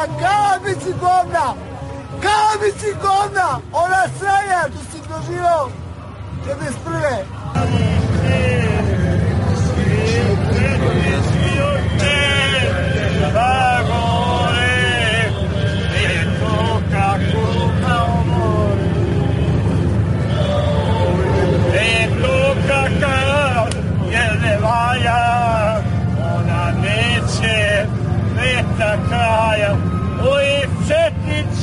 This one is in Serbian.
Kava biciclona, ona sranja, tu si doživao 41. Ona neće veta kraja, oj četnici